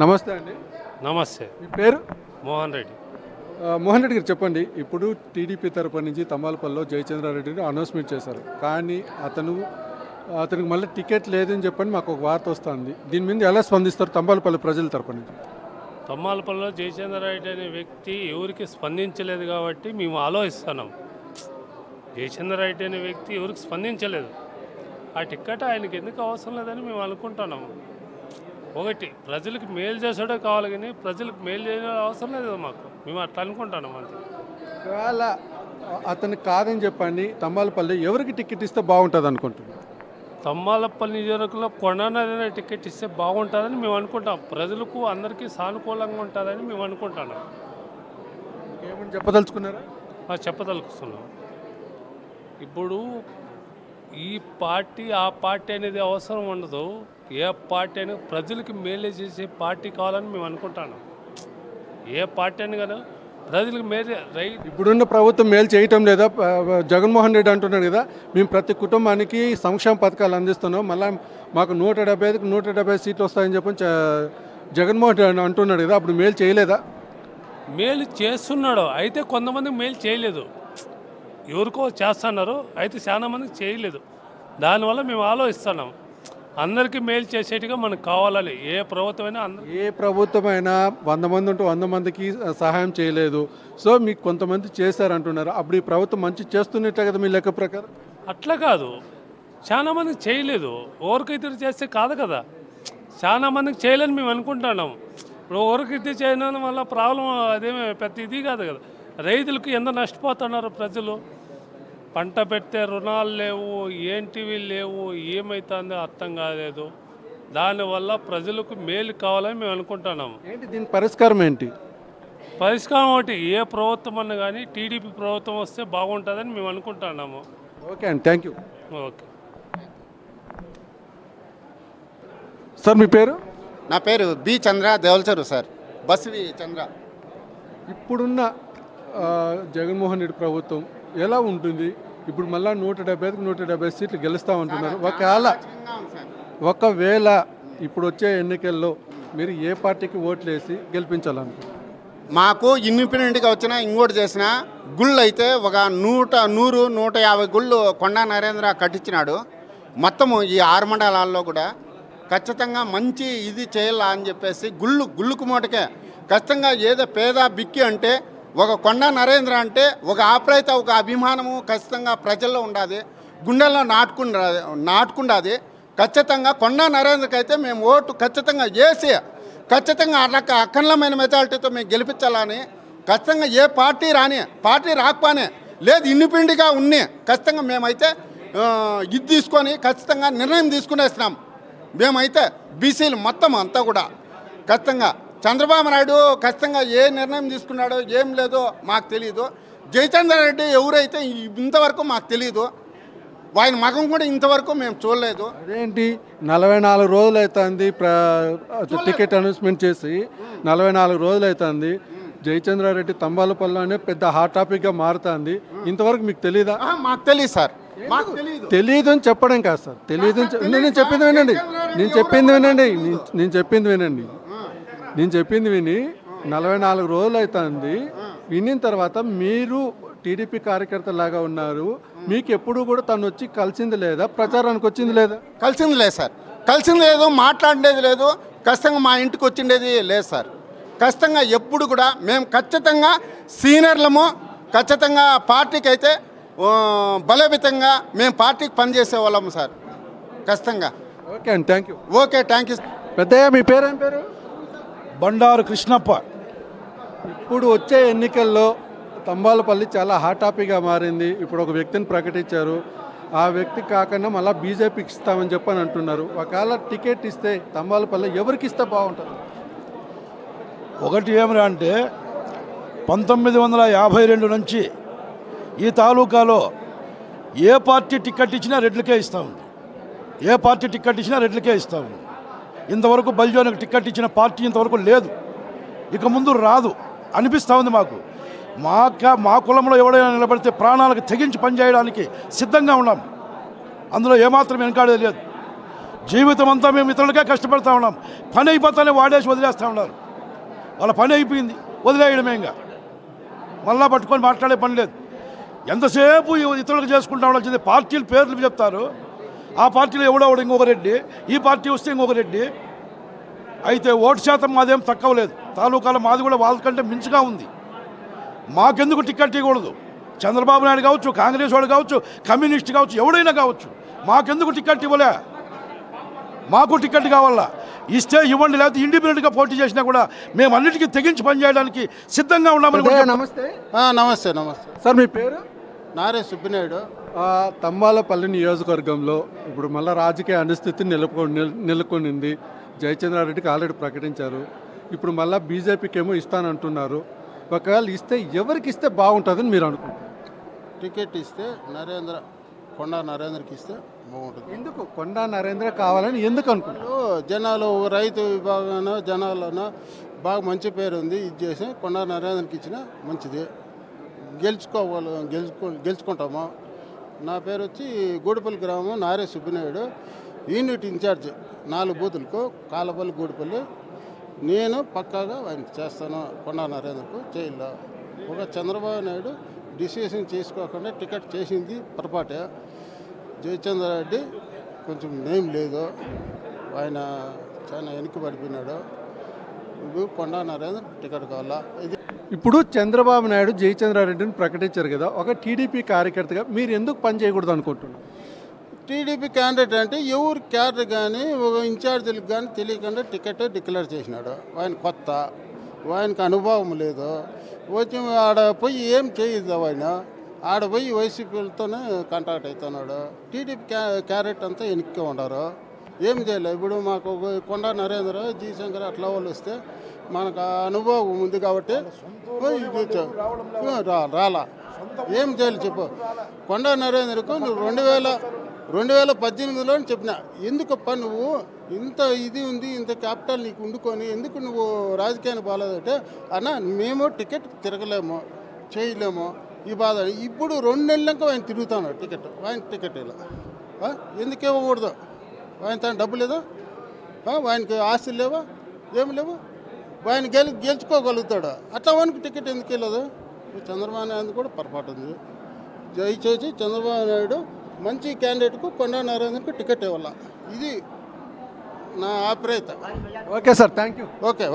నమస్తే అండి. నమస్తే. మీ పేరు? మోహన్ రెడ్డి. మోహన్ రెడ్డి గారు చెప్పండి. ఇప్పుడు టీడీపీ తరపు నుంచి తమ్మాలపల్లిలో జయచంద్రారెడ్డిని అనౌన్స్మెంట్ చేశారు. కానీ అతనికి మళ్ళీ టికెట్ లేదని చెప్పని మాకు ఒక వార్త వస్తుంది. దీని మీద ఎలా స్పందిస్తారు తమ్మాలపల్లి ప్రజల తరపు నుంచి? తమ్మాలపల్లిలో జయచంద్రారెడ్డి అనే వ్యక్తి ఎవరికి స్పందించలేదు కాబట్టి మేము ఆలోచిస్తున్నాం. జయచంద్రారెడ్డి అనే వ్యక్తి ఎవరికి స్పందించలేదు, ఆ టికెట్ ఆయనకి ఎందుకు అవసరం లేదని మేము అనుకుంటున్నాము. ఒకటి, ప్రజలకు మేలు చేసాడే కావాలి, కానీ ప్రజలకు మేలు చేయడం అవసరం లేదు మాకు. మేము అట్లా అనుకుంటున్నాం అంతే. ఒకవేళ అతనికి కాదని చెప్పండి తమ్మాలపల్లి ఎవరికి టికెట్ ఇస్తే బాగుంటుంది అనుకుంటున్నాం? తమ్మాలపల్లి నియోజకవర్గంలో కొండనైనా టికెట్ ఇస్తే బాగుంటుందని మేము అనుకుంటాం. ప్రజలకు అందరికీ సానుకూలంగా ఉంటుందని మేము అనుకుంటున్నాం. ఏమని చెప్పదలుచుకున్నారా? చెప్పదలుచుకున్నాం. ఇప్పుడు ఈ పార్టీ ఆ పార్టీ అనేది అవసరం ఉండదు. ఏ పార్టీ అయినా ప్రజలకు మేలు చేసే పార్టీ కావాలని మేము అనుకుంటాను. ఏ పార్టీ అని కదా ప్రజలకు మేలు ఇప్పుడున్న ప్రభుత్వం మేలు చేయటం లేదా? జగన్మోహన్ రెడ్డి అంటున్నాడు కదా, మేము ప్రతి కుటుంబానికి సంక్షేమ పథకాలు అందిస్తున్నాం, మళ్ళీ మాకు 170 సీట్లు వస్తాయని చెప్పి జగన్మోహన్ రెడ్డి అంటున్నాడు కదా, అప్పుడు మేలు చేయలేదా? మేలు చేస్తున్నాడు, అయితే కొంతమందికి మేలు చేయలేదు. ఎవరికో చేస్తున్నారు, అయితే చాలా మందికి చేయలేదు. దానివల్ల మేము ఆలోచిస్తున్నాం. అందరికీ మేలు చేసేట్టుగా మనకు కావాలని ఏ ప్రభుత్వమైనా 100 మంది ఉంటూ 100 మందికి సహాయం చేయలేదు. సో మీకు కొంతమంది చేశారంటున్నారు, అప్పుడు ఈ ప్రభుత్వం మంచి చేస్తున్నట్టే కదా మీ లెక్క ప్రకారం? అట్లా కాదు, చాలా మందికి చేయలేదు. ఎవరికైతే చేస్తే కాదు కదా, చాలా మందికి చేయలేని మేము అనుకుంటున్నాం. ఇప్పుడు ఎవరికైతే చేయడం వల్ల ప్రాబ్లం అదేమే పెద్ద ఇది కాదు కదా. రైతులకు ఎంత నష్టపోతున్నారు ప్రజలు. పంట పెడితే రుణాలు లేవు, ఏంటివి లేవు, ఏమవుతుందో అర్థం కాలేదు. దానివల్ల ప్రజలకు మేలు కావాలని మేము అనుకుంటున్నాము. ఏంటి దీని పరిష్కారం ఏంటి? పరిష్కారం ఒకటి, ఏ ప్రభుత్వం అన్నా కానీ టీడీపీ ప్రభుత్వం వస్తే బాగుంటుందని మేము అనుకుంటున్నాము. ఓకే అండి, థ్యాంక్ యూ. ఓకే సార్, మీ పేరు? నా పేరు బి చంద్ర, దేవల్చరు సార్, బస్వి చంద్ర. ఇప్పుడున్న జగన్మోహన్ రెడ్డి ప్రభుత్వం ఎలా ఉంటుంది? ఇప్పుడు మళ్ళీ 170 సీట్లు గెలుస్తామంటున్నారు. ఒకవేళ ఇప్పుడు వచ్చే ఎన్నికల్లో మీరు ఏ పార్టీకి ఓట్లు వేసి గెలిపించాలనుకుంటున్నారు? మాకు ఇండిపెండెంట్గా వచ్చినా ఇంకోటి చేసిన గుళ్ళు అయితే ఒక 150 గుళ్ళు కొండా నరేంద్ర కట్టించినాడు. మొత్తము ఈ 6 మండలాల్లో కూడా ఖచ్చితంగా మంచి ఇది చేయాలా అని చెప్పేసి గుళ్ళుకు మూటకే ఖచ్చితంగా ఏదో పేద బిక్కి అంటే ఒక కొండా నరేంద్ర అంటే ఒక ఆప్యాయత, ఒక అభిమానము ఖచ్చితంగా ప్రజల్లో ఉండాలి, గుండెల్లో నాటుకుండాది. ఖచ్చితంగా కొండా నరేంద్రకి అయితే మేము ఓటు ఖచ్చితంగా వేసి ఖచ్చితంగా అఖండమైన మెజారిటీతో మేము గెలిపించాలని ఖచ్చితంగా ఏ పార్టీ రాకపోనే లేదు ఇండిపెండెంట్గా ఉన్ని ఖచ్చితంగా మేమైతే ఇది తీసుకొని ఖచ్చితంగా నిర్ణయం తీసుకునేస్తున్నాం. మేమైతే బీసీలు మొత్తం అంతా కూడా ఖచ్చితంగా చంద్రబాబు నాయుడు ఖచ్చితంగా ఏ నిర్ణయం తీసుకున్నాడో ఏం లేదో మాకు తెలియదు. జయచంద్రారెడ్డి ఎవరైతే ఇంతవరకు మాకు తెలియదు, ఆయన మగం కూడా ఇంతవరకు మేము చూడలేదు. అదేంటి 44 రోజులు అవుతుంది టికెట్ అనౌన్స్మెంట్ చేసి 44 రోజులు అవుతుంది. జయచంద్రారెడ్డి తంబాలపల్లిలోనే పెద్ద హాట్ టాపిక్గా మారుతుంది. ఇంతవరకు మీకు తెలియదా? మాకు తెలియదు సార్, తెలియదు అని చెప్పడం కాదు సార్, తెలియదు నేను చెప్పింది వినండి. నేను చెప్పింది విని 44 రోజులు అవుతుంది. వినిన తర్వాత మీరు టీడీపీ కార్యకర్త లాగా ఉన్నారు, మీకు ఎప్పుడు కూడా తను వచ్చి కలిసింది లేదా? ప్రచారానికి వచ్చింది లేదా? కలిసింది లేదు సార్, కలిసింది లేదు, మాట్లాడేది లేదు, ఖచ్చితంగా మా ఇంటికి వచ్చిండేది లేదు సార్. ఖచ్చితంగా ఎప్పుడు కూడా మేము ఖచ్చితంగా సీనియర్లము ఖచ్చితంగా పార్టీకి అయితే బలోపేతంగా మేము పార్టీకి పనిచేసే వాళ్ళము సార్ ఖచ్చితంగా. ఓకే అండి, thank you. Okay, thank you. పెద్దయ్య, మీ పేరు ఏం పేరు? బండారు కృష్ణప్ప. ఇప్పుడు వచ్చే ఎన్నికల్లో తంబాలపల్లి చాలా హాట్ టాపిక్గా మారింది. ఇప్పుడు ఒక వ్యక్తిని ప్రకటించారు, ఆ వ్యక్తి కాకుండా మళ్ళీ బీజేపీకి ఇస్తామని చెప్పని అంటున్నారు. ఒకవేళ టికెట్ ఇస్తే తంబాలపల్లి ఎవరికి ఇస్తే బాగుంటుంది? ఒకటి ఏమిరా అంటే 1952 నుంచి ఈ తాలూకాలో ఏ పార్టీ టికెట్ ఇచ్చినా రెడ్లకే ఇస్తూ ఉంది. ఇంతవరకు బల్జోనికి టికెట్ ఇచ్చిన పార్టీ ఇంతవరకు లేదు, ఇక ముందు రాదు అనిపిస్తూ ఉంది మాకు. మా కులంలో ఎవడైనా నిలబడితే ప్రాణాలకు తెగించి పనిచేయడానికి సిద్ధంగా ఉన్నాం, అందులో ఏమాత్రం వెనకాడేది లేదు. జీవితం అంతా మేము ఇతరులకే కష్టపడతా ఉన్నాం. పని అయిపోతానే వాడేసి వదిలేస్తూ ఉన్నారు. వాళ్ళ పని అయిపోయింది, వదిలేయడమే. ఇంకా మళ్ళా పట్టుకొని మాట్లాడే పని లేదు. ఎంతసేపు ఇతరులకు చేసుకుంటా ఉండాల్సింది. పార్టీల పేర్లు చెప్తారు. ఆ పార్టీలో ఎవడో ఇంకొక రెడ్డి, ఈ పార్టీ వస్తే ఇంకొక రెడ్డి. అయితే ఓటు శాతం మాదేం తక్కువ లేదు. తాలూకాల మాది కూడా వాళ్ళకంటే మించుగా ఉంది. మాకెందుకు టికెట్ ఇవ్వకూడదు? చంద్రబాబు నాయుడు కావచ్చు, కాంగ్రెస్ వాడు కావచ్చు, కమ్యూనిస్ట్ కావచ్చు, ఎవడైనా కావచ్చు, మాకెందుకు టికెట్ ఇవ్వలే? మాకు టికెట్ కావాలా? ఇస్తే ఇవ్వండి, లేకపోతే ఇండిపెండెంట్గా పోటీ చేసినా కూడా మేము అన్నిటికీ తెగించి పనిచేయడానికి సిద్ధంగా ఉన్నామని కూడా నమస్తే నమస్తే నమస్తే సార్, మీ పేరు? నారే సుబ్బినాయుడు. తంబాలపల్లి నియోజకవర్గంలో ఇప్పుడు మళ్ళీ రాజకీయ అనిస్థితి నెలకొనింది. జయచంద్రారెడ్డికి ఆల్రెడీ ప్రకటించారు. ఇప్పుడు మళ్ళీ బీజేపీకి ఏమో ఇస్తానంటున్నారు. ఒకవేళ ఇస్తే ఎవరికి ఇస్తే బాగుంటుందని మీరు అనుకుంటారు? టికెట్ ఇస్తే కొండా నరేంద్రకి ఇస్తే బాగుంటుంది. ఎందుకు కొండా నరేంద్ర కావాలని ఎందుకు అనుకుంటారు? జనాలు రైతు విభాగంలో జనాలను బాగా మంచి పేరు ఉంది. ఇది చేసి కొండా నరేంద్రకి ఇచ్చిన మంచిది. గెలుచుకుంటాము. నా పేరు వచ్చి గూడిపల్లి గ్రామం నారే సుబ్బినాయుడు, యూనిట్ ఇన్ఛార్జ్ 4 బూతులకు కాలపల్లి గూడిపల్లి. నేను పక్కాగా ఆయన చేస్తాను. కొండా నరేంద్రకు జైల్లో ఒక చంద్రబాబు నాయుడు డిసిషన్ చేసుకోకుండా టికెట్ చేసింది పొరపాటే. జయచంద్రారెడ్డి కొంచెం నేమ్ లేదు, ఆయన చాలా వెనక్కి పడిపోయినాడు. ఇప్పుడు కొండా నరేంద్ర టికెట్ కావాలా? ఇది ఇప్పుడు చంద్రబాబు నాయుడు జయచంద్రారెడ్డిని ప్రకటించారు కదా, ఒక టీడీపీ కార్యకర్తగా మీరు ఎందుకు పని చేయకూడదు అనుకుంటున్నారు? టీడీపీ క్యాండిడేట్ అంటే ఎవరు క్యాడర్ కానీ ఒక ఇన్ఛార్జీలకు కానీ తెలియకుండా టికెట్ డిక్లేర్ చేసినాడు. ఆయన కొత్త, ఆయనకు అనుభవం లేదు. వచ్చి ఆడ పోయి ఏం చేయదు. ఆయన ఆడ పోయి వైసీపీలతోనే కాంటాక్ట్ అవుతున్నాడు. టీడీపీ క్యారెట్ అంతా వెనక్కి ఉండరు, ఏం చేయలేదు. ఇప్పుడు మాకు కొండా నరేంద్ర, జీ శంకర్ అట్లా వాళ్ళు వస్తే మనకు ఆ అనుభవం ఉంది కాబట్టి రాలా. ఏం చేయాలి చెప్పు? కొండా నరేంద్రకు నువ్వు 2018లో చెప్పిన, ఎందుకప్ప నువ్వు ఇంత ఇది ఉంది, ఇంత క్యాపిటల్ నీకు ఉండుకొని ఎందుకు నువ్వు రాజకీయాన్ని బాగాలేదంటే, అన్న మేము టికెట్ తిరగలేము, చేయలేము, ఈ బాధ. ఇప్పుడు 2 నెలలక ఆయన తిరుగుతాడు టికెట్. ఆయన టికెట్ ఇలా ఎందుకు ఇవ్వకూడదు? ఆయన తన డబ్బు లేదా? ఆయనకి ఆస్తులు లేవా? ఏమి లేవు. ఆయన గెలుచుకోగలుగుతాడు. అట్లా వానికి టికెట్ ఎందుకు వెళ్ళదు? చంద్రబాబు నాయుడు కూడా పొరపాటు ఉంది. దయచేసి చంద్రబాబు నాయుడు మంచి క్యాండిడేట్కు కొండా నరేంద్రకు టికెట్ ఇవ్వాల. ఇది నా అభిప్రాయం. Okay sir, thank you. Okay.